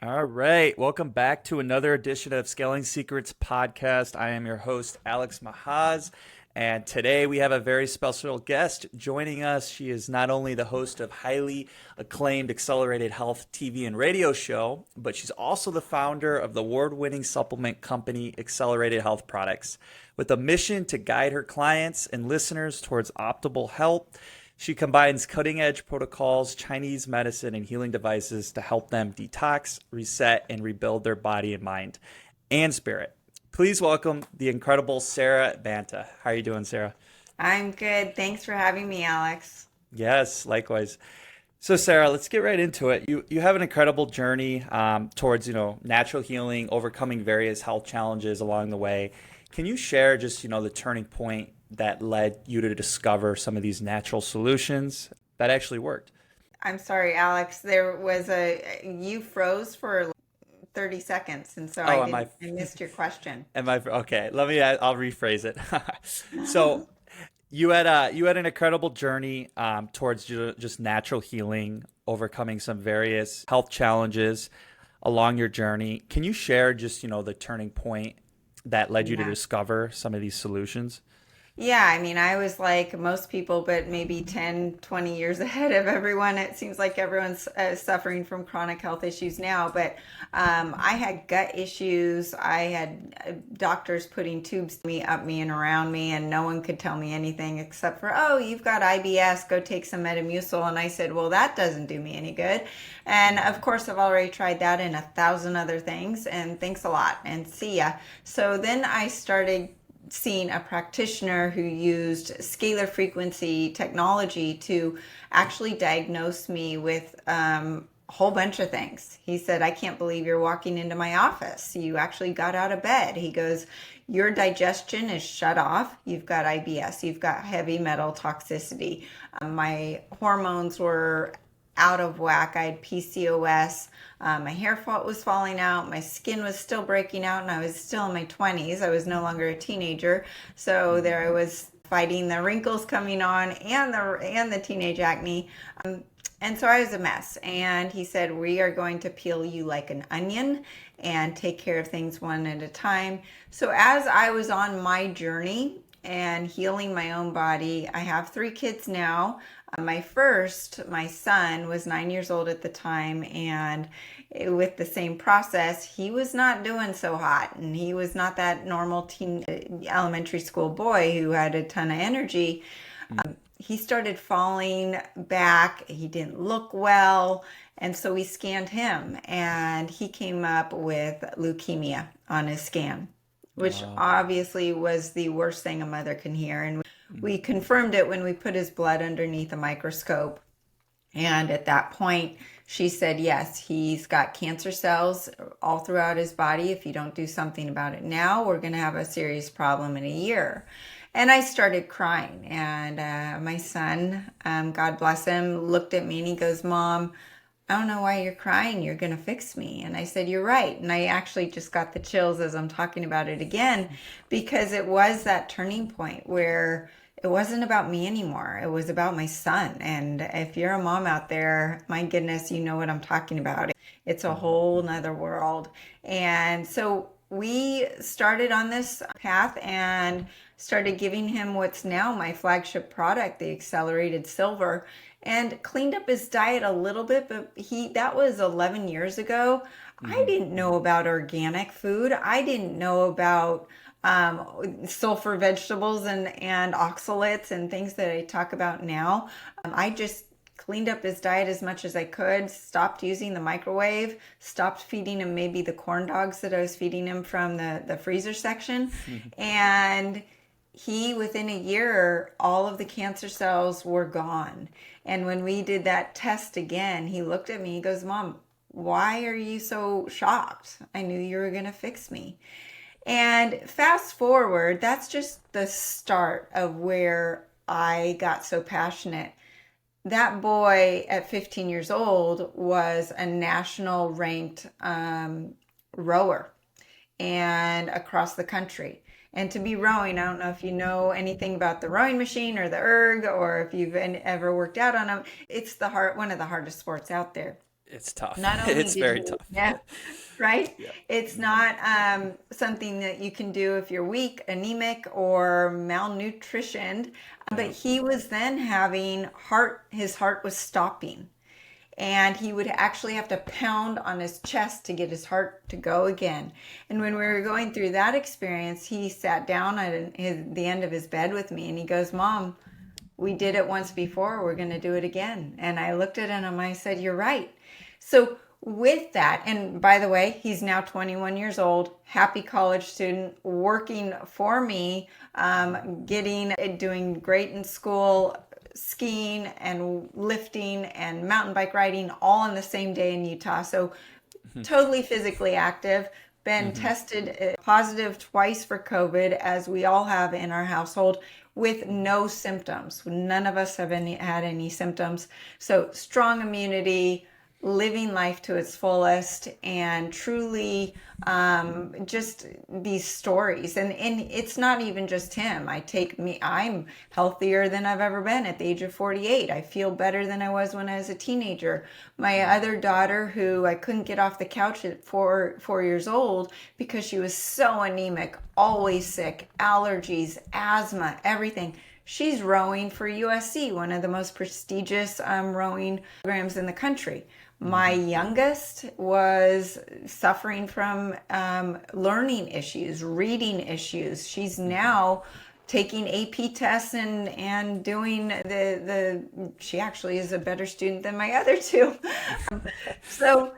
All right. Welcome back to another edition of Scaling Secrets podcast. I am your host, Alex Mahaz. And today we have a very special guest joining us. She is not only the host of highly acclaimed Accelerated Health TV and radio show, but she's also the founder of the award-winning supplement company Accelerated Health Products. With a mission to guide her clients and listeners towards optimal health, she combines cutting edge protocols, Chinese medicine, and healing devices to help them detox, reset, and rebuild their body and mind and spirit. Please welcome the incredible Sara Banta. How are you doing, Sara? I'm good. Thanks for having me, Alex. Yes, likewise. So, Sara, let's get right into it. You have an incredible journey towards natural healing, overcoming various health challenges along the way. Can you share just the turning point that led you to discover some of these natural solutions that actually worked? I'm sorry, Alex. You froze for 30 seconds, and so Oh, am I? I missed your question. Am I? Okay, I'll rephrase it. So, you had an incredible journey towards just natural healing, overcoming some various health challenges along your journey. Can you share just the turning point that led you to Yeah. discover some of these solutions? Yeah, I mean, I was like most people, but maybe 10, 20 years ahead of everyone. It seems like everyone's suffering from chronic health issues now, but I had gut issues. I had doctors putting tubes me, up me, and around me, and no one could tell me anything except for, oh, you've got IBS, go take some Metamucil. And I said, well, that doesn't do me any good. And of course, I've already tried that and 1,000 other things, and thanks a lot, and see ya. So then I started seen a practitioner who used scalar frequency technology to actually diagnose me with a whole bunch of things. He said, I can't believe you're walking into my office. You actually got out of bed. He goes, your digestion is shut off. You've got IBS. You've got heavy metal toxicity. My hormones were out of whack. I had PCOS. My hair was falling out. My skin was still breaking out, and I was still in my 20s. I was no longer a teenager. So there I was fighting the wrinkles coming on and the teenage acne. And so I was a mess. And he said, we are going to peel you like an onion and take care of things one at a time. So as I was on my journey and healing my own body, I have 3 kids now. My son, was 9 years old at the time, and with the same process, he was not doing so hot, and he was not that normal teen elementary school boy who had a ton of energy. He started falling back. He didn't look well, and so we scanned him, and he came up with leukemia on his scan, which Oh, obviously was the worst thing a mother can hear. And we confirmed it when we put his blood underneath a microscope. And at that point, she said, yes, he's got cancer cells all throughout his body. If you don't do something about it now, we're going to have a serious problem in a year. And I started crying. And my son, God bless him, looked at me and he goes, Mom, I don't know why you're crying. You're going to fix me. And I said, you're right. And I actually just got the chills as I'm talking about it again, because it was that turning point where it wasn't about me anymore. It was about my son. And if you're a mom out there, my goodness, you know what I'm talking about. It's a mhm. whole nother world. And so we started on this path and started giving him what's now my flagship product, the Accelerated Silver, and cleaned up his diet a little bit, but that was 11 years ago. I Mhm. didn't know about organic food. I didn't know about sulfur vegetables and oxalates and things that I talk about now. I just cleaned up his diet as much as I could, stopped using the microwave, stopped feeding him maybe the corn dogs that I was feeding him from the freezer section. And within a year, all of the cancer cells were gone. And when we did that test again, he looked at me, he goes, Mom, why are you so shocked? I knew you were going to fix me. And fast forward, that's just the start of where I got so passionate. That boy at 15 years old was a national ranked rower and across the country. And to be rowing, I don't know if you know anything about the rowing machine or the erg, or if you've ever worked out on them. It's one of the hardest sports out there. It's tough. Not only It's did very he, tough. yeah, right? Yeah. It's not something that you can do if you're weak, anemic, or malnutritioned. But Yeah. he was then having his heart was stopping. And he would actually have to pound on his chest to get his heart to go again. And when we were going through that experience, he sat down at the end of his bed with me and he goes, Mom, we did it once before, we're going to do it again. And I looked at him and I said, you're right. So with that, and by the way, he's now 21 years old, happy college student, working for me, doing great in school, skiing and lifting and mountain bike riding all on the same day in Utah. So totally physically active, been Hmm. tested positive twice for COVID, as we all have in our household, with no symptoms. None of us have had any symptoms. So strong immunity, living life to its fullest, and truly just these stories. And it's not even just him. I'm healthier than I've ever been at the age of 48. I feel better than I was when I was a teenager. My other daughter, who I couldn't get off the couch at 4 years old because she was so anemic, always sick, allergies, asthma, everything. She's rowing for USC, one of the most prestigious rowing programs in the country. My youngest was suffering from learning issues, reading issues. She's now taking AP tests and doing she actually is a better student than my other two. So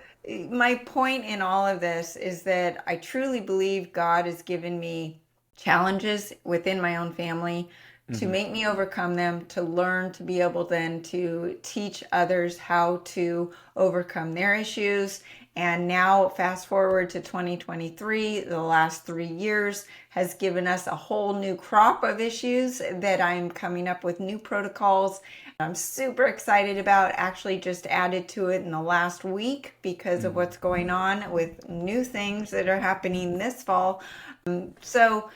my point in all of this is that I truly believe God has given me challenges within my own family to Hmm. make me overcome them, to learn to be able then to teach others how to overcome their issues. And now, fast forward to 2023, the last 3 years has given us a whole new crop of issues that I'm coming up with new protocols. I'm super excited about, actually just added to it in the last week because of Hmm. what's going on with new things that are happening this fall. So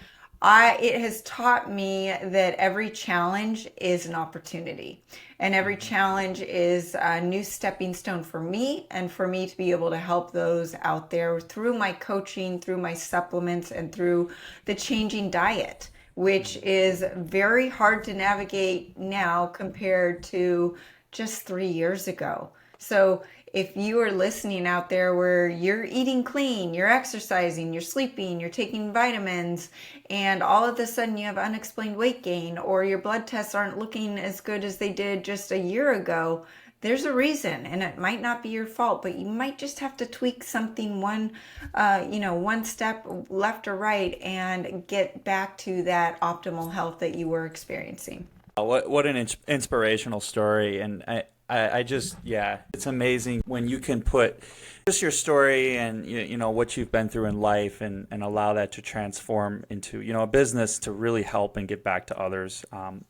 it has taught me that every challenge is an opportunity, and every Hmm. challenge is a new stepping stone for me, and for me to be able to help those out there through my coaching, through my supplements, and through the changing diet, which is very hard to navigate now compared to just 3 years ago. So if you are listening out there where you're eating clean, you're exercising, you're sleeping, you're taking vitamins, and all of a sudden you have unexplained weight gain, or your blood tests aren't looking as good as they did just a year ago, there's a reason, and it might not be your fault, but you might just have to tweak something one step left or right and get back to that optimal health that you were experiencing. What an inspirational story, and I just yeah, it's amazing when you can put just your story and what you've been through in life and allow that to transform into a business to really help and give back to others. And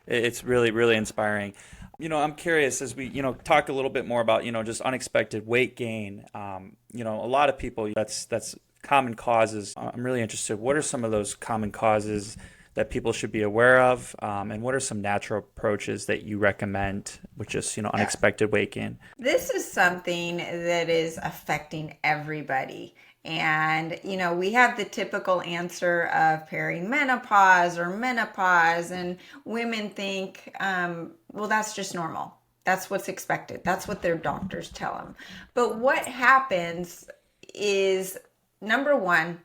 it's really really inspiring. I'm curious as we talk a little bit more about just unexpected weight gain. A lot of people that's common causes. I'm really interested. What are some of those common causes that people should be aware of? And what are some natural approaches that you recommend with just, Yeah. unexpected weight gain? This is something that is affecting everybody. And, we have the typical answer of perimenopause or menopause, and women think, well, that's just normal. That's what's expected. That's what their doctors tell them. But what happens is, number one,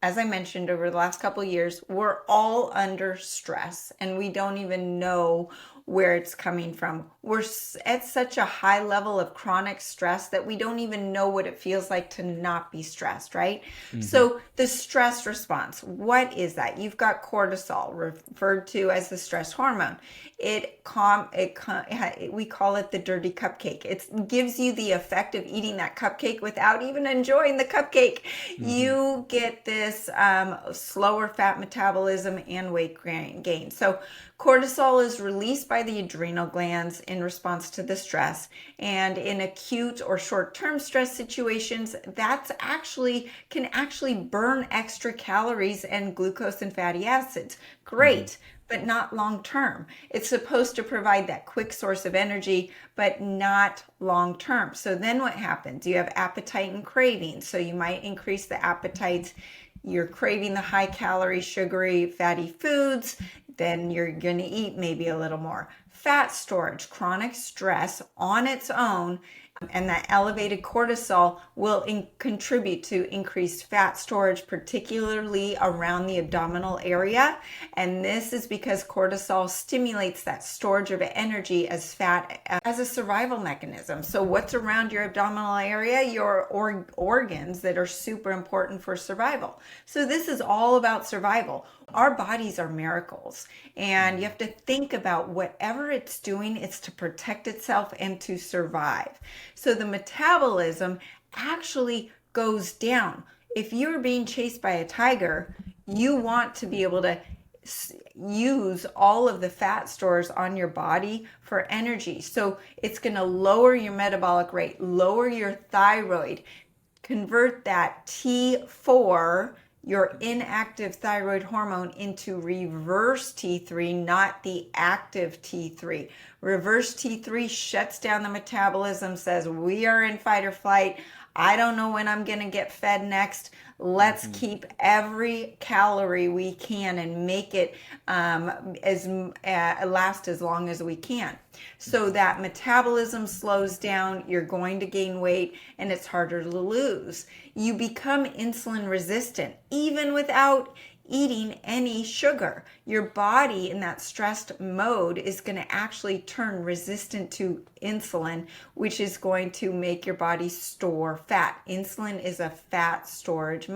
as I mentioned, over the last couple of years, we're all under stress and we don't even know where it's coming from. We're at such a high level of chronic stress that we don't even know what it feels like to not be stressed, right? Hmm. So the stress response, what is that? You've got cortisol, referred to as the stress hormone. We call it the dirty cupcake. It gives you the effect of eating that cupcake without even enjoying the cupcake. Hmm. You get this slower fat metabolism and weight gain. So Cortisol is released by the adrenal glands in response to the stress. And in acute or short-term stress situations, that's can actually burn extra calories and glucose and fatty acids. Hmm. Great, but not long term. It's supposed to provide that quick source of energy, but not long term. So then what happens? You have appetite and craving. So you might increase the appetite. You're craving the high calorie, sugary, fatty foods. Then you're going to eat maybe a little more. Fat storage, chronic stress on its own, and that elevated cortisol will contribute to increased fat storage, particularly around the abdominal area. And this is because cortisol stimulates that storage of energy as fat as a survival mechanism. So what's around your abdominal area? Your organs that are super important for survival. So this is all about survival. Our bodies are miracles, and you have to think about whatever it's doing, it's to protect itself and to survive. So the metabolism actually goes down. If you're being chased by a tiger, you want to be able to use all of the fat stores on your body for energy. So it's going to lower your metabolic rate, lower your thyroid, convert that T4, your inactive thyroid hormone, into reverse T3, not the active T3. Reverse T3 shuts down the metabolism, says we are in fight or flight. I don't know when I'm going to get fed next. Let's keep every calorie we can and make it last as long as we can. So that metabolism slows down, you're going to gain weight, and it's harder to lose. You become insulin resistant even without eating any sugar. Your body in that stressed mode is going to actually turn resistant to insulin, which is going to make your body store fat. Insulin is a fat storage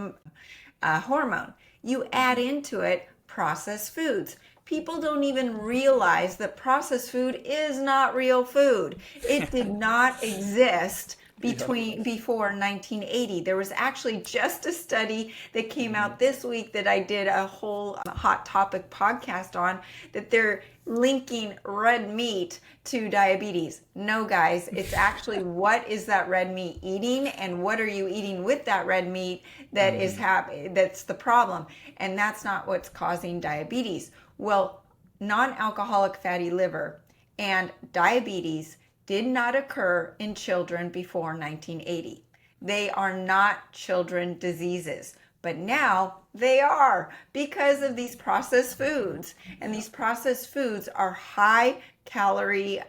hormone. You add into it processed foods. People don't even realize that processed food is not real food. It did not exist before 1980. There was actually just a study that came out this week that I did a whole hot topic podcast on, that they're linking red meat to diabetes. No, guys, it's actually what is that red meat eating, and what are you eating with that red meat that is that's the problem, and that's not what's causing diabetes. Well, non-alcoholic fatty liver and diabetes did not occur in children before 1980. They are not children diseases, but now they are, because of these processed foods. And these processed foods are high calorie,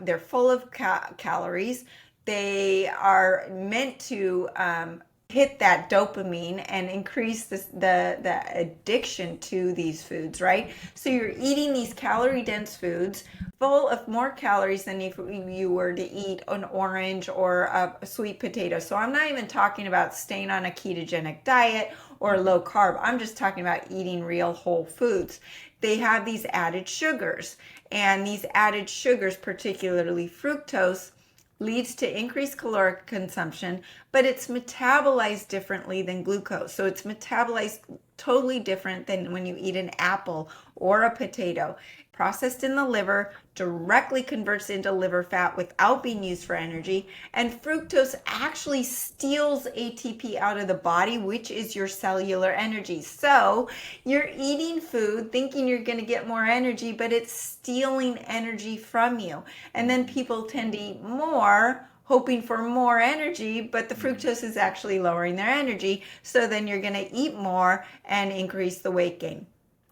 they're full of calories. They are meant to hit that dopamine and increase the addiction to these foods, right? So you're eating these calorie dense foods full of more calories than if you were to eat an orange or a sweet potato. So I'm not even talking about staying on a ketogenic diet or low carb. I'm just talking about eating real whole foods. They have these added sugars, and these added sugars, particularly fructose, leads to increased caloric consumption, but it's metabolized differently than glucose. So it's metabolized totally different than when you eat an apple or a potato. Processed in the liver, directly converts into liver fat without being used for energy. And fructose actually steals ATP out of the body, which is your cellular energy. So you're eating food thinking you're going to get more energy, but it's stealing energy from you. And then people tend to eat more, hoping for more energy, but the fructose is actually lowering their energy. So then you're going to eat more and increase the weight gain.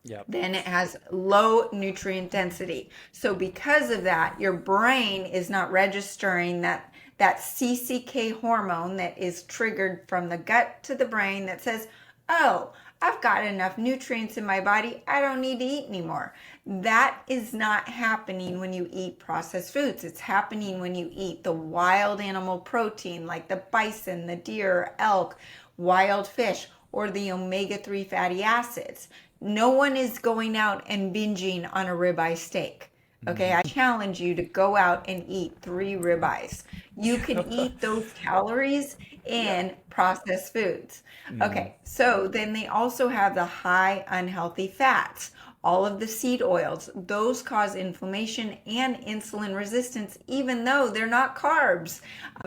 Yep. Then it has low nutrient density. So because of that, your brain is not registering that CCK hormone that is triggered from the gut to the brain that says, oh, I've got enough nutrients in my body, I don't need to eat anymore. That is not happening when you eat processed foods. It's happening when you eat the wild animal protein like the bison, the deer, elk, wild fish, or the omega-3 fatty acids. No one is going out and binging on a ribeye steak. Okay, I challenge you to go out and eat 3 ribeyes. You can eat those calories in processed foods. Okay, so then they also have the high unhealthy fats. all of the seed oils, those cause inflammation and insulin resistance, even though they're not carbs.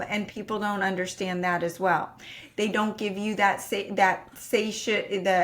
And people don't understand that as well. They don't give you the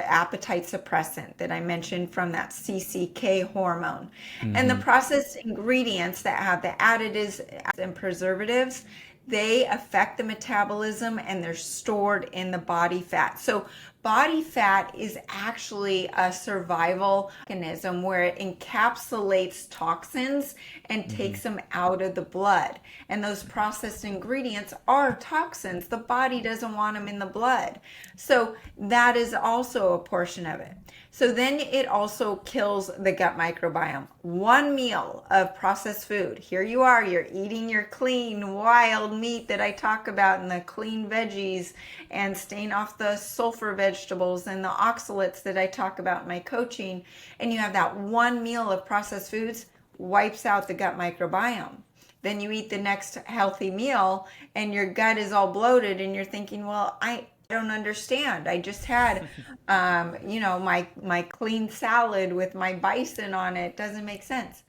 appetite suppressant that I mentioned from that CCK hormone. And the processed ingredients that have the additives and preservatives, they affect the metabolism and they're stored in the body fat. So body fat is actually a survival mechanism where it encapsulates toxins and takes them out of the blood. And those processed ingredients are toxins. The body doesn't want them in the blood. So that is also a portion of it. So then it also kills the gut microbiome. One meal of processed food. Here you are, you're eating your clean, wild meat that I talk about and the clean veggies and staying off the sulfur vegetables and the oxalates that I talk about in my coaching. And you have that one meal of processed foods, wipes out the gut microbiome. Then you eat the next healthy meal and your gut is all bloated and you're thinking, well, I don't understand. I just had, my clean salad with my bison on it. Doesn't make sense.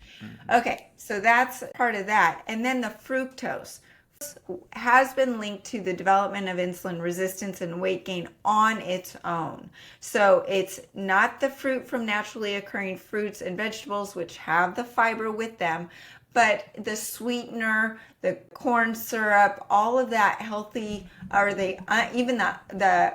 Okay, so that's part of that. And then the fructose has been linked to the development of insulin resistance and weight gain on its own. So it's not the fruit from naturally occurring fruits and vegetables, which have the fiber with them, but the sweetener, the corn syrup, all of that healthy, or even the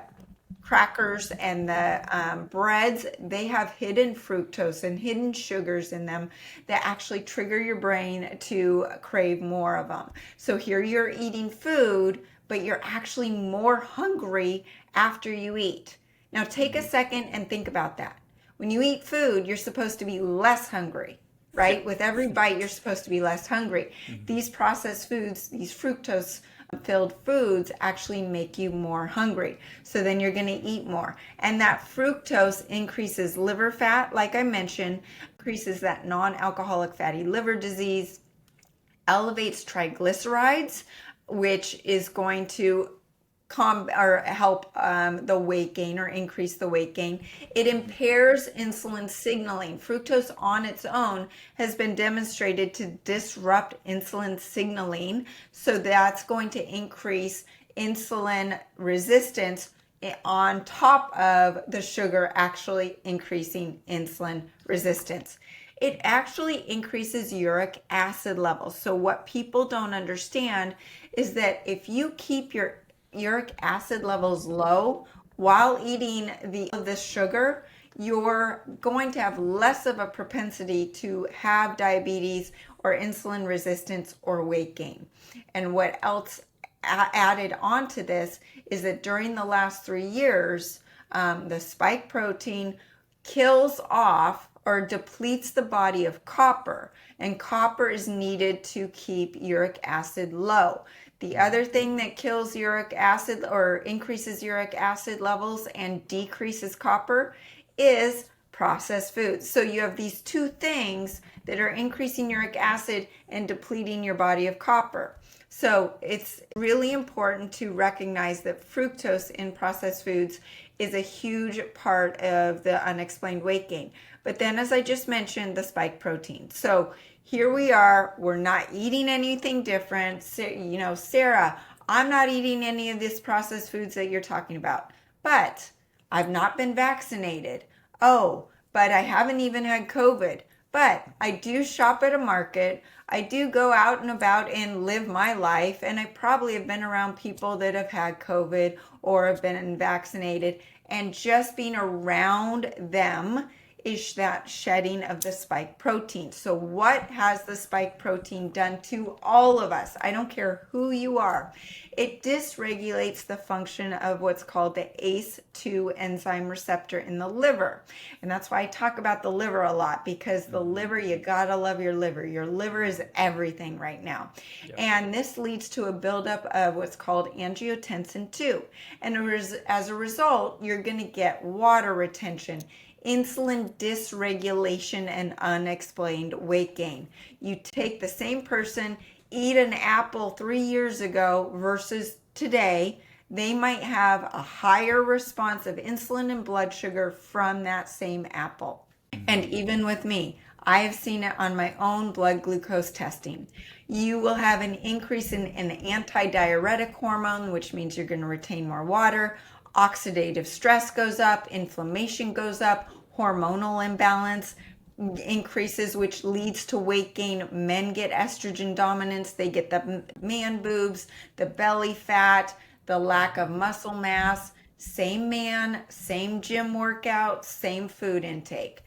crackers and the breads, they have hidden fructose and hidden sugars in them that actually trigger your brain to crave more of them. So here you're eating food, but you're actually more hungry after you eat. Now take a second and think about that. When you eat food, you're supposed to be less hungry. Right? With every bite, you're supposed to be less hungry. These processed foods, these fructose filled foods actually make you more hungry. So then you're going to eat more. And that fructose increases liver fat, like I mentioned, increases that non-alcoholic fatty liver disease, elevates triglycerides, which is going to help the weight gain or increase the weight gain. It impairs insulin signaling. Fructose on its own has been demonstrated to disrupt insulin signaling. So that's going to increase insulin resistance on top of the sugar actually increasing insulin resistance. It actually increases uric acid levels. So what people don't understand is that if you keep your uric acid levels low while eating this sugar, you're going to have less of a propensity to have diabetes or insulin resistance or weight gain. And what else added on to this is that during the last 3 years, the spike protein kills off or depletes the body of copper, and copper is needed to keep uric acid low. The other thing that kills uric acid or increases uric acid levels and decreases copper is processed foods. So you have these two things that are increasing uric acid and depleting your body of copper. So it's really important to recognize that fructose in processed foods is a huge part of the unexplained weight gain. But then, as I just mentioned, the spike protein. So here we are, we're not eating anything different. Sarah, I'm not eating any of these processed foods that you're talking about, but I've not been vaccinated. Oh, but I haven't even had COVID. But I do shop at a market. I do go out and about and live my life. And I probably have been around people that have had COVID or have been vaccinated. And just being around them is that shedding of the spike protein. So what has the spike protein done to all of us? I don't care who you are. It dysregulates the function of what's called the ACE2 enzyme receptor in the liver. And that's why I talk about the liver a lot, because the liver, you gotta love your liver. Your liver is everything right now. Yep. And this leads to a buildup of what's called angiotensin 2. And as a result, you're gonna get water retention, insulin dysregulation, and unexplained weight gain. You take the same person, eat an apple 3 years ago versus today, they might have a higher response of insulin and blood sugar from that same apple. And even with me, I have seen it on my own blood glucose testing. You will have an increase in an antidiuretic hormone, which means you're going to retain more water. Oxidative stress goes up, inflammation goes up, hormonal imbalance increases, which leads to weight gain. Men get estrogen dominance, they get the man boobs, the belly fat, the lack of muscle mass. Same man, same gym workout, same food intake.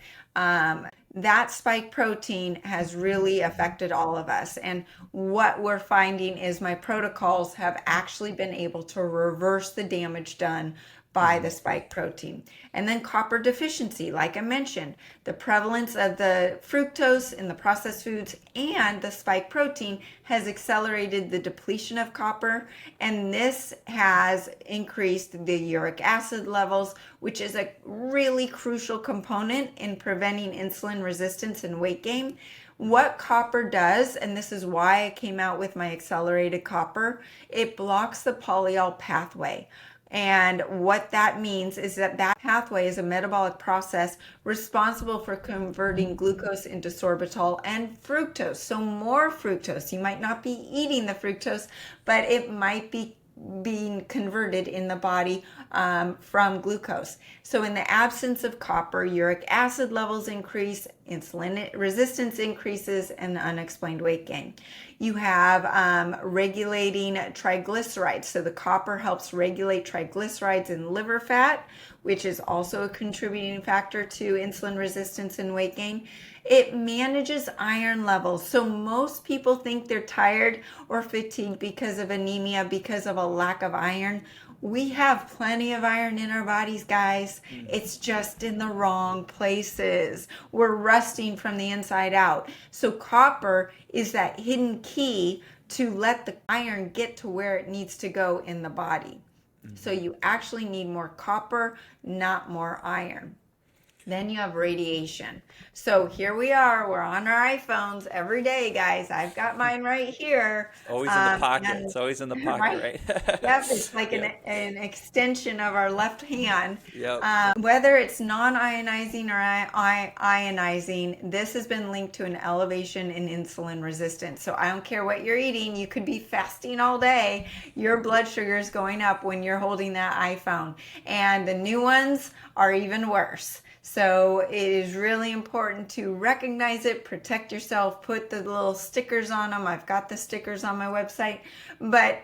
That spike protein has really affected all of us. And what we're finding is my protocols have actually been able to reverse the damage done by the spike protein. And then copper deficiency, like I mentioned, the prevalence of the fructose in the processed foods and the spike protein has accelerated the depletion of copper. And this has increased the uric acid levels, which is a really crucial component in preventing insulin resistance and weight gain. What copper does, and this is why I came out with my accelerated copper, it blocks the polyol pathway. And what that means is that that pathway is a metabolic process responsible for converting glucose into sorbitol and fructose. So more fructose. You might not be eating the fructose, but it might be being converted in the body from glucose. So in the absence of copper, uric acid levels increase, insulin resistance increases, and unexplained weight gain. You have regulating triglycerides. So the copper helps regulate triglycerides in liver fat, which is also a contributing factor to insulin resistance and weight gain. It manages iron levels. So most people think they're tired or fatigued because of anemia, because of a lack of iron. We have plenty of iron in our bodies, guys. It's just in the wrong places. We're rusting from the inside out. So copper is that hidden key to let the iron get to where it needs to go in the body. So you actually need more copper, not more iron. Then you have radiation. So here we are. We're on our iPhones every day, guys. I've got mine right here. Always in the pocket. It's always in the pocket, Right? right? Yep, it's like Yep. an extension of our left hand. Yep. Whether it's non-ionizing or ionizing, this has been linked to an elevation in insulin resistance. So I don't care what you're eating. You could be fasting all day. Your blood sugar is going up when you're holding that iPhone. And the new ones are even worse. So it is really important to recognize it, protect yourself, put the little stickers on them. I've got the stickers on my website, but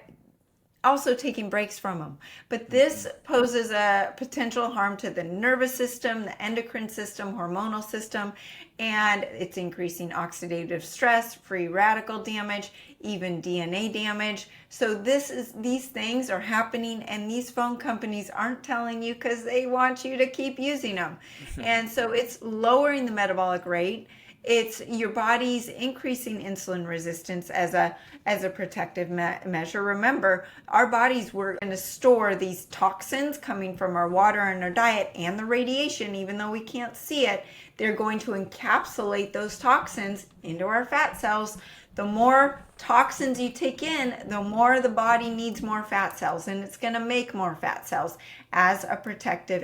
also taking breaks from them. But this poses a potential harm to the nervous system, the endocrine system, hormonal system, and it's increasing oxidative stress, free radical damage, even DNA damage. So these things are happening, and these phone companies aren't telling you because they want you to keep using them. And so it's lowering the metabolic rate. It's your body's increasing insulin resistance as a protective measure. Remember, our bodies were going to store these toxins coming from our water and our diet and the radiation, even though we can't see it. They're going to encapsulate those toxins into our fat cells. The more toxins you take in, the more the body needs more fat cells, and it's going to make more fat cells as a protective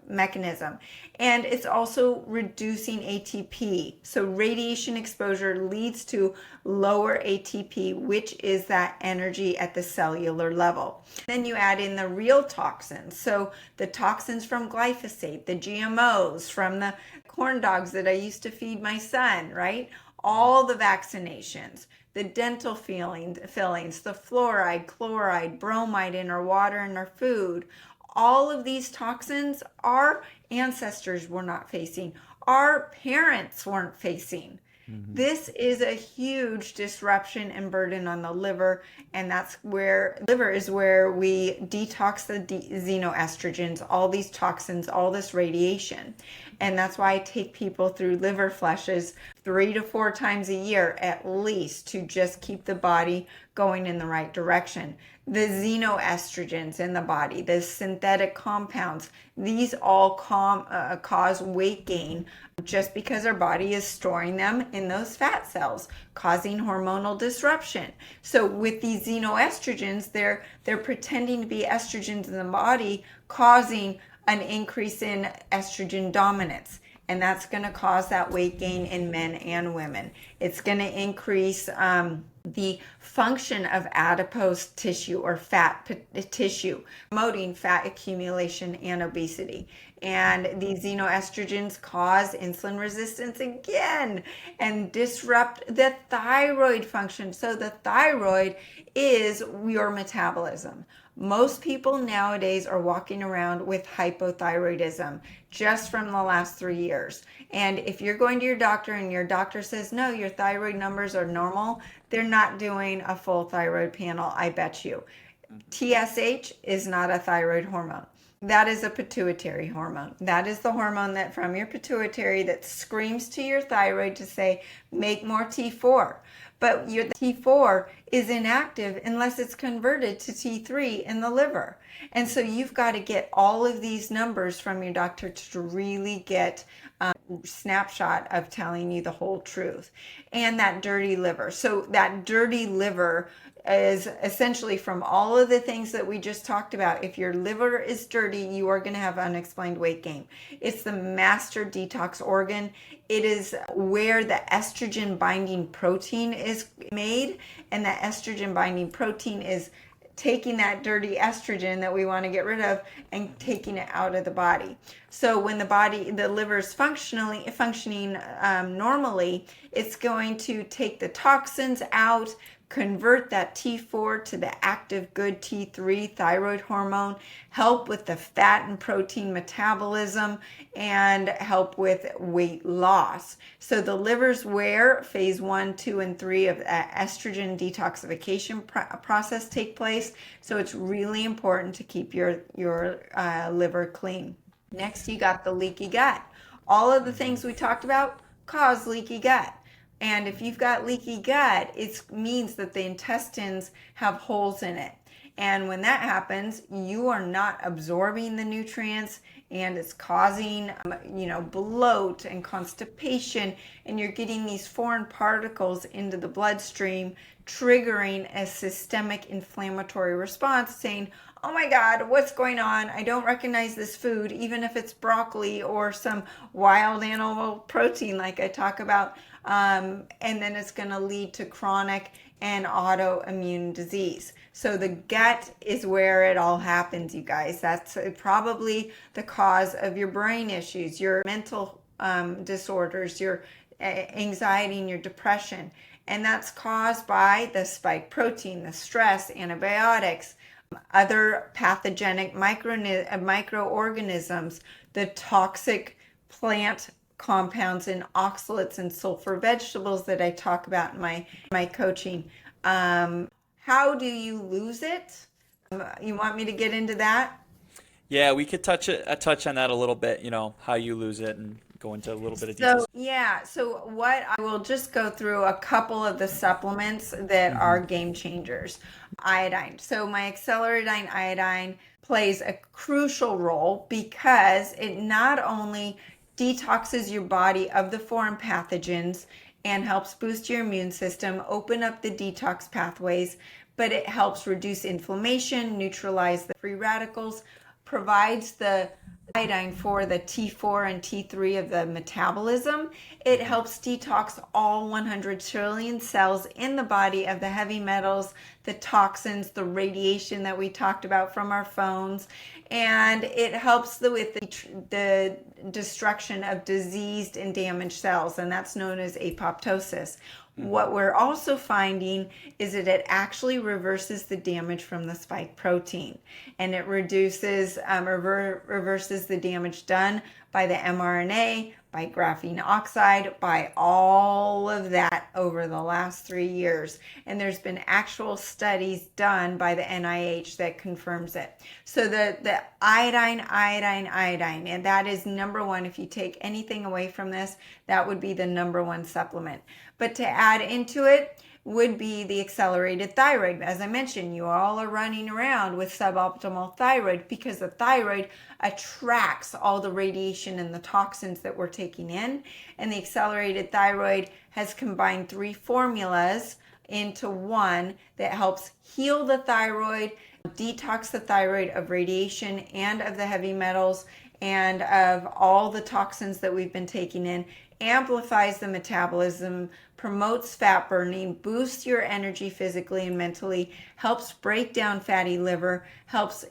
mechanism. And it's also reducing ATP. So radiation exposure leads to lower ATP, which is that energy at the cellular level. Then you add in the real toxins. So the toxins from glyphosate, the GMOs, from the corn dogs that I used to feed my son, right? All the vaccinations, the dental fillings, the fluoride, chloride, bromide in our water and our food. All of these toxins our ancestors were not facing. Our parents weren't facing. This is a huge disruption and burden on the liver, and that's where liver is where we detox the xenoestrogens, all these toxins, all this radiation. And that's why I take people through liver flushes 3 to 4 times a year at least to just keep the body going in the right direction. The xenoestrogens in the body, the synthetic compounds, these all cause weight gain just because our body is storing them in those fat cells, causing hormonal disruption. So with these xenoestrogens, they're pretending to be estrogens in the body, causing an increase in estrogen dominance. and that's going to cause that weight gain in men and women. It's going to increase the function of adipose tissue or fat tissue, promoting fat accumulation and obesity. And these xenoestrogens cause insulin resistance again and disrupt the thyroid function. So the thyroid is your metabolism. Most people nowadays are walking around with hypothyroidism just from the last 3 years. And if you're going to your doctor and your doctor says, no, your thyroid numbers are normal, they're not doing a full thyroid panel, I bet you. TSH is not a thyroid hormone. That is a pituitary hormone. That is the hormone that from your pituitary that screams to your thyroid to say, make more T4. But your T4 is inactive unless it's converted to T3 in the liver. And so you've got to get all of these numbers from your doctor to really get a snapshot of telling you the whole truth. And that dirty liver. So that dirty liver is essentially from all of the things that we just talked about. If your liver is dirty, you are going to have unexplained weight gain. It's the master detox organ. It is where the estrogen binding protein is made, and the estrogen binding protein is taking that dirty estrogen that we want to get rid of and taking it out of the body. So when the liver is functioning normally, it's going to take the toxins out, convert that T4 to the active good T3 thyroid hormone, help with the fat and protein metabolism, and help with weight loss. So the liver's where phase 1, 2, and 3 of the estrogen detoxification process take place. So it's really important to keep your liver clean. Next, you got the leaky gut. All of the things we talked about cause leaky gut. And if you've got leaky gut, it means that the intestines have holes in it. And when that happens, you are not absorbing the nutrients, and it's causing, bloat and constipation, and you're getting these foreign particles into the bloodstream, triggering a systemic inflammatory response saying, oh my God, what's going on? I don't recognize this food, even if it's broccoli or some wild animal protein like I talk about. And then it's going to lead to chronic and autoimmune disease. So the gut is where it all happens, you guys. That's probably the cause of your brain issues, your mental disorders, your anxiety and your depression. And that's caused by the spike protein, the stress, antibiotics, other pathogenic microorganisms, the toxic plant compounds and oxalates and sulfur vegetables that I talk about in my coaching. How do you lose it? You want me to get into that? Yeah, we could touch on that a little bit, how you lose it and go into a little bit of details. So what I will just go through a couple of the supplements that are game changers. Iodine. So my accelerated iodine plays a crucial role because it not only detoxes your body of the foreign pathogens and helps boost your immune system, open up the detox pathways, but it helps reduce inflammation, neutralize the free radicals, provides the iodine for the T4 and T3 of the metabolism. It helps detox all 100 trillion cells in the body of the heavy metals, the toxins, the radiation that we talked about from our phones, and it helps with the destruction of diseased and damaged cells, and that's known as apoptosis. What we're also finding is that it actually reverses the damage from the spike protein, and it reverses the damage done by the mRNA, by graphene oxide, by all of that over the last 3 years. And there's been actual studies done by the NIH that confirms it. So the iodine, and that is number one. If you take anything away from this, that would be the number one supplement. But to add into it would be the accelerated thyroid. As I mentioned, you all are running around with suboptimal thyroid because the thyroid attracts all the radiation and the toxins that we're taking in. And the accelerated thyroid has combined 3 formulas into one that helps heal the thyroid, detox the thyroid of radiation and of the heavy metals, and of all the toxins that we've been taking in, amplifies the metabolism, promotes fat burning, boosts your energy physically and mentally, helps break down fatty liver, helps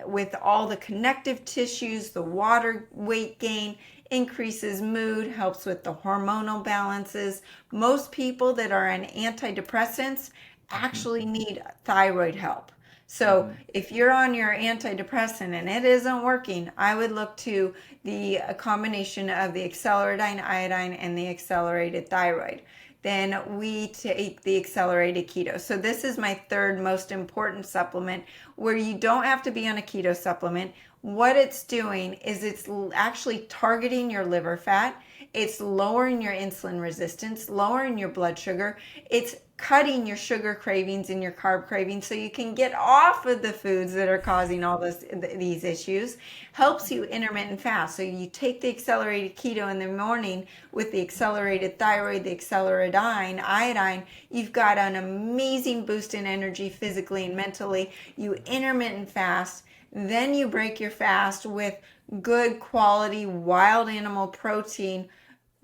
with all the connective tissues, the water weight gain, increases mood, helps with the hormonal balances. Most people that are on antidepressants actually need thyroid help. So if you're on your antidepressant and it isn't working, I would look to the combination of the acceleradine, iodine, and the accelerated thyroid. Then we take the accelerated keto. So this is my third most important supplement, where you don't have to be on a keto supplement. What it's doing is it's actually targeting your liver fat. It's lowering your insulin resistance, lowering your blood sugar. It's cutting your sugar cravings and your carb cravings so you can get off of the foods that are causing all these issues. Helps you intermittent fast. So you take the accelerated keto in the morning with the accelerated thyroid, the acceleradine, iodine. You've got an amazing boost in energy physically and mentally. You intermittent fast. Then you break your fast with good quality wild animal protein,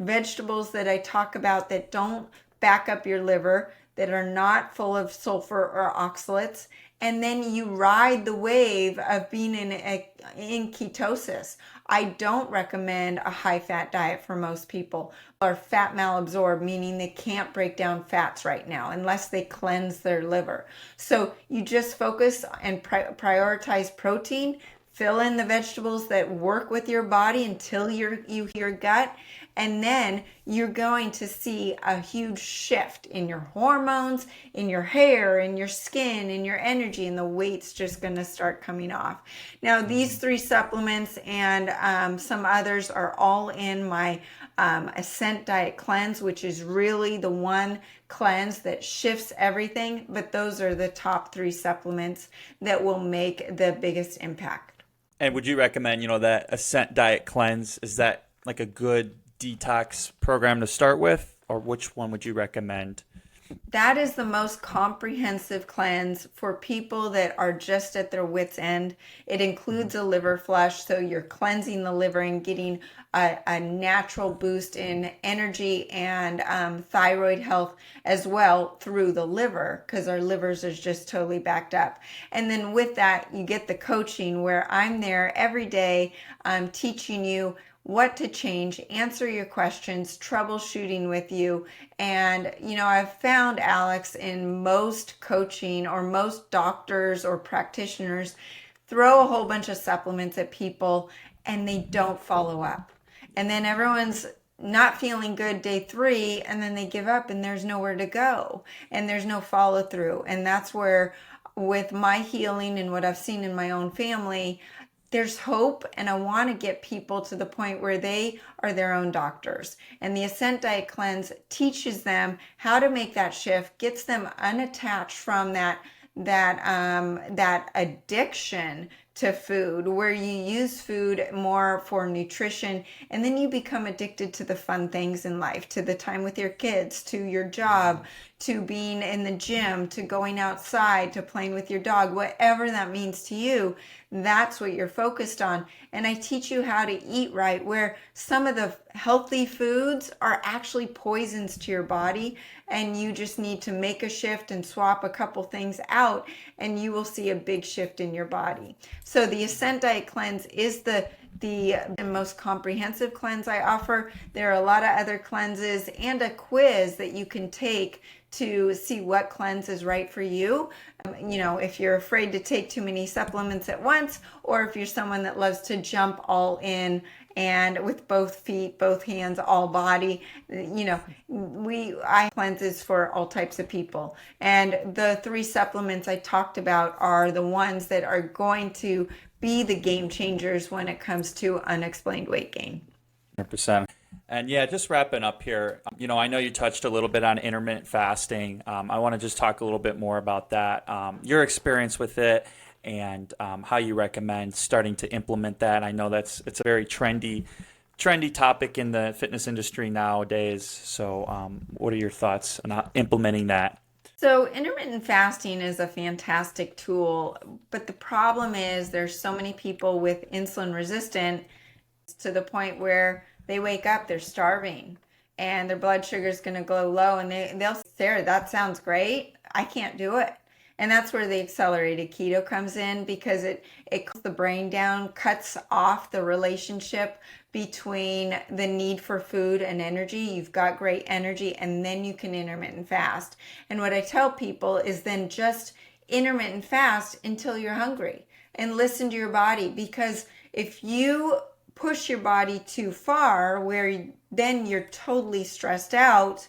vegetables that I talk about that don't back up your liver, that are not full of sulfur or oxalates, and then you ride the wave of being in ketosis. I don't recommend a high fat diet for most people, or fat malabsorbed, meaning they can't break down fats right now unless they cleanse their liver. So you just focus and prioritize protein, fill in the vegetables that work with your body until you hit your gut, and then you're going to see a huge shift in your hormones, in your hair, in your skin, in your energy, and the weight's just going to start coming off. Now, these three supplements and some others are all in my Ascent Diet Cleanse, which is really the one cleanse that shifts everything. But those are the top three supplements that will make the biggest impact. And would you recommend, that Ascent Diet Cleanse, is that like a good detox program to start with, or which one would you recommend? That is the most comprehensive cleanse for people that are just at their wits' end. It includes a liver flush, so you're cleansing the liver and getting a natural boost in energy and thyroid health as well through the liver, because our livers are just totally backed up. And then with that, you get the coaching where I'm there every day teaching you what to change, answer your questions, troubleshooting with you. And, I've found, Alex, in most coaching or most doctors or practitioners throw a whole bunch of supplements at people and they don't follow up. And then everyone's not feeling good day 3, and then they give up and there's nowhere to go and there's no follow through. And that's where, with my healing and what I've seen in my own family, there's hope, and I want to get people to the point where they are their own doctors. And the Ascent Diet Cleanse teaches them how to make that shift, gets them unattached from that addiction to food, where you use food more for nutrition, and then you become addicted to the fun things in life, to the time with your kids, to your job, to being in the gym, to going outside, to playing with your dog, whatever that means to you. That's what you're focused on. And I teach you how to eat right, where some of the healthy foods are actually poisons to your body, and you just need to make a shift and swap a couple things out, and you will see a big shift in your body. So the Ascent Diet Cleanse is the most comprehensive cleanse I offer. There are a lot of other cleanses and a quiz that you can take to see what cleanse is right for you. If you're afraid to take too many supplements at once, or if you're someone that loves to jump all in and with both feet, both hands, all body, I cleanses for all types of people. And the 3 supplements I talked about are the ones that are going to be the game changers when it comes to unexplained weight gain. 100%. And yeah, just wrapping up here, I know you touched a little bit on intermittent fasting. I want to just talk a little bit more about that, your experience with it, and how you recommend starting to implement that. I know it's a very trendy topic in the fitness industry nowadays. So what are your thoughts on implementing that? So intermittent fasting is a fantastic tool, but the problem is there's so many people with insulin resistant to the point where they wake up, they're starving, and their blood sugar is going to go low, and they'll say, Sarah, that sounds great. I can't do it. And that's where the accelerated keto comes in, because it cuts the brain down, cuts off the relationship between the need for food and energy. You've got great energy, and then you can intermittent fast. And what I tell people is then just intermittent fast until you're hungry and listen to your body, because if you push your body too far where then you're totally stressed out,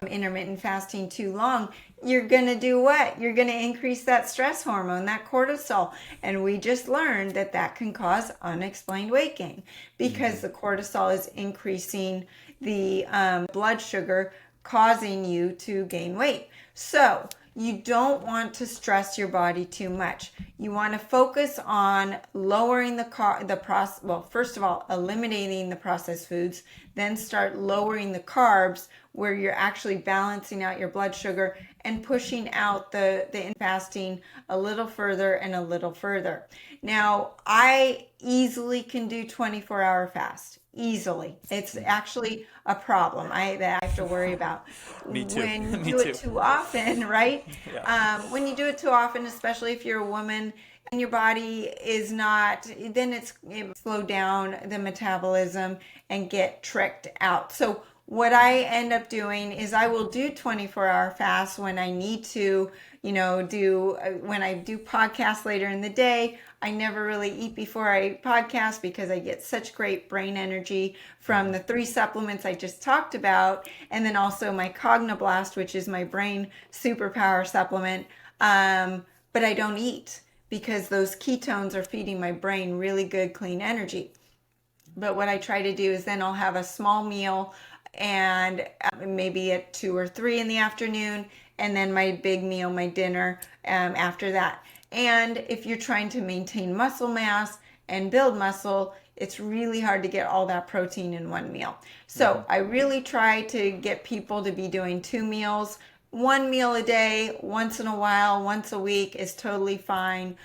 intermittent fasting too long, you're going to do what? You're going to increase that stress hormone, that cortisol. And we just learned that that can cause unexplained weight gain, because the cortisol is increasing the blood sugar, causing you to gain weight. So you don't want to stress your body too much. You want to focus on lowering the process. Well, first of all, eliminating the processed foods, then start lowering the carbs, where you're actually balancing out your blood sugar and pushing out the fasting a little further and a little further. Now, I easily can do 24-hour fast. Easily. It's actually a problem that I have to worry about. Me too. When you Me do too. it too often, right? Yeah. When you do it too often, especially if you're a woman and your body is not, then it slow down the metabolism and get tricked out. So what I end up doing is I will do 24-hour fasts when I need to, when I do podcasts later in the day. I never really eat before I podcast, because I get such great brain energy from the 3 supplements I just talked about. And then also my Cognoblast, which is my brain superpower supplement. But I don't eat, because those ketones are feeding my brain really good, clean energy. But what I try to do is then I'll have a small meal, and maybe at 2 or 3 in the afternoon, and then my big meal, my dinner, after that. And if you're trying to maintain muscle mass and build muscle, it's really hard to get all that protein in one meal. So I really try to get people to be doing 2 meals. 1 meal a day, once in a while, once a week is totally fine.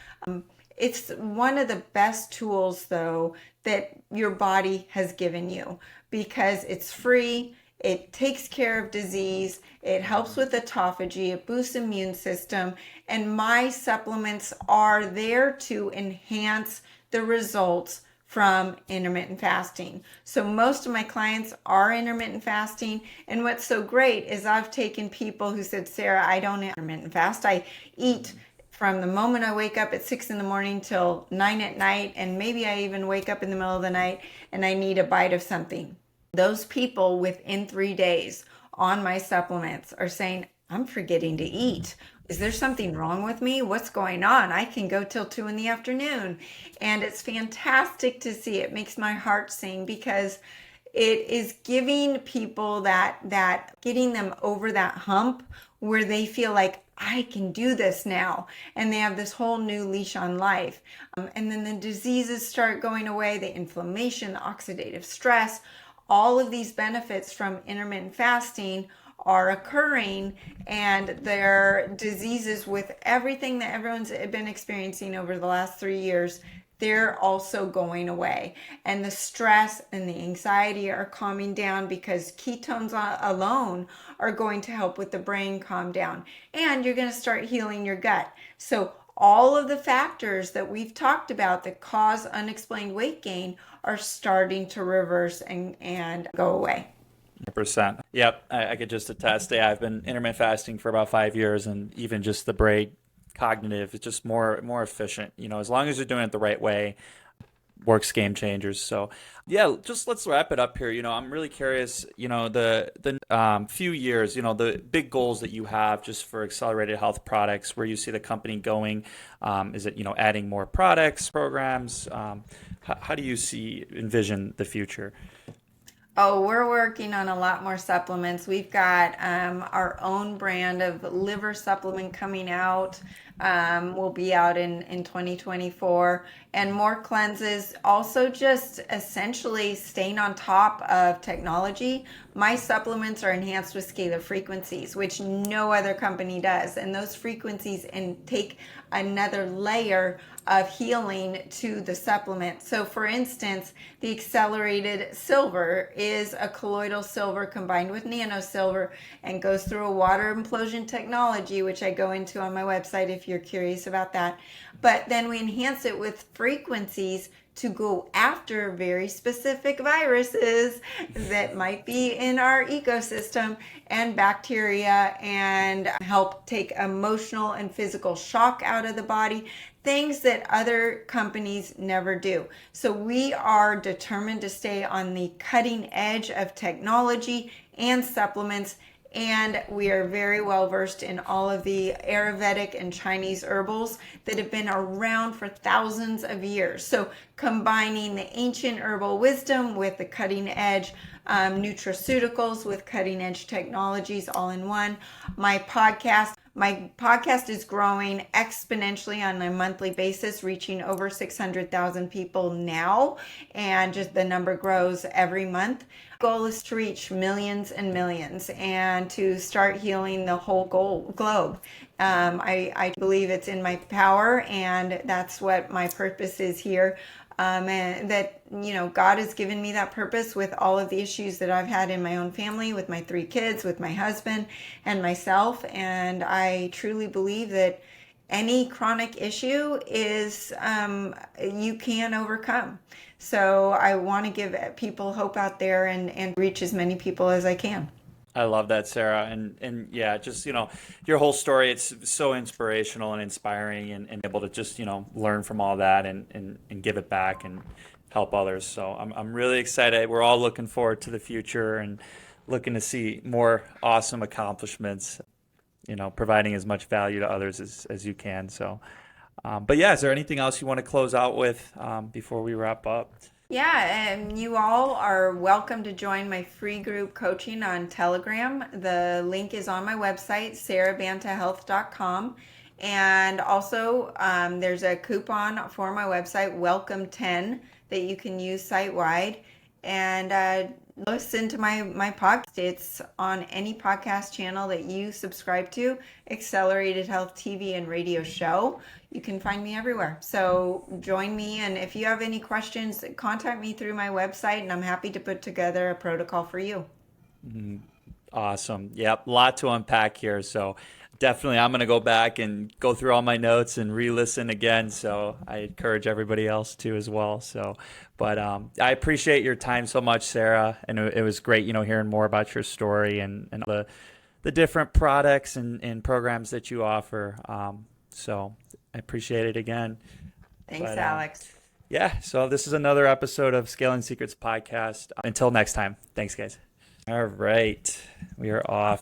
It's one of the best tools, though, that your body has given you, because it's free. It takes care of disease. It helps with autophagy. It boosts immune system. And my supplements are there to enhance the results from intermittent fasting. So most of my clients are intermittent fasting. And what's so great is I've taken people who said, Sarah, I don't intermittent fast. I eat from the moment I wake up at 6 in the morning till 9 at night. And maybe I even wake up in the middle of the night and I need a bite of something. Those people within 3 days on my supplements are saying, I'm forgetting to eat. Is there something wrong with me? What's going on? I can go till 2 in the afternoon. And it's fantastic to see. It makes my heart sing, because it is giving people that getting them over that hump where they feel like, I can do this now. And they have this whole new leash on life. And then the diseases start going away, the inflammation, the oxidative stress, all of these benefits from intermittent fasting are occurring, and their diseases, with everything that everyone's been experiencing over the last 3 years, they're also going away. And the stress and the anxiety are calming down, because ketones alone are going to help with the brain calm down. And you're going to start healing your gut. So all of the factors that we've talked about that cause unexplained weight gain are starting to reverse and go away. 100%. Yep, I could just attest. Yeah, I've been intermittent fasting for about 5 years, and even just the brain cognitive, it's just more efficient. As long as you're doing it the right way, works game changers. So yeah, just let's wrap it up here. I'm really curious, the few years, the big goals that you have just for Accelerated Health products, where you see the company going. Is it, adding more products, programs? How do you envision the future? Oh, we're working on a lot more supplements. We've got our own brand of liver supplement coming out. will be out in 2024, and more cleanses. Also, just essentially staying on top of technology. My supplements are enhanced with scalar frequencies, which no other company does. And those frequencies take another layer of healing to the supplement. So for instance, the accelerated silver is a colloidal silver combined with nano silver and goes through a water implosion technology, which I go into on my website if you're curious about that. But then we enhance it with frequencies to go after very specific viruses that might be in our ecosystem and bacteria, and help take emotional and physical shock out of the body, things that other companies never do. So we are determined to stay on the cutting edge of technology and supplements, and we are very well versed in all of the Ayurvedic and Chinese herbals that have been around for thousands of years. So combining the ancient herbal wisdom with the cutting edge nutraceuticals with cutting edge technologies all in one. My podcast is growing exponentially on a monthly basis, reaching over 600,000 people now, and just the number grows every month. Goal is to reach millions and millions and to start healing the whole globe. I believe it's in my power, and that's what my purpose is here. And that, God has given me that purpose with all of the issues that I've had in my own family, with my 3 kids, with my husband and myself. And I truly believe that any chronic issue is, you can overcome. So I want to give people hope out there and reach as many people as I can. I love that, Sarah. And yeah, just, your whole story, it's so inspirational and inspiring, and able to just, learn from all that and give it back and help others. So I'm really excited. We're all looking forward to the future and looking to see more awesome accomplishments, providing as much value to others as you can. So, but yeah, is there anything else you want to close out with before we wrap up? Yeah, and you all are welcome to join my free group coaching on Telegram. The link is on my website, sarabantahealth.com. And also, there's a coupon for my website, Welcome 10, that you can use site-wide. And listen to my podcast. It's on any podcast channel that you subscribe to, Accelerated Health TV and radio show. You can find me everywhere. So join me, and if you have any questions, contact me through my website, and I'm happy to put together a protocol for you. Awesome. Yep. A lot to unpack here. So definitely I'm going to go back and go through all my notes and re-listen again. So I encourage everybody else to as well. So, but I appreciate your time so much, Sarah. And it was great, hearing more about your story and the different products and programs that you offer. So I appreciate it again. Thanks, Alex. Yeah. So this is another episode of Scaling Secrets podcast. Until next time. Thanks, guys. All right. We are off.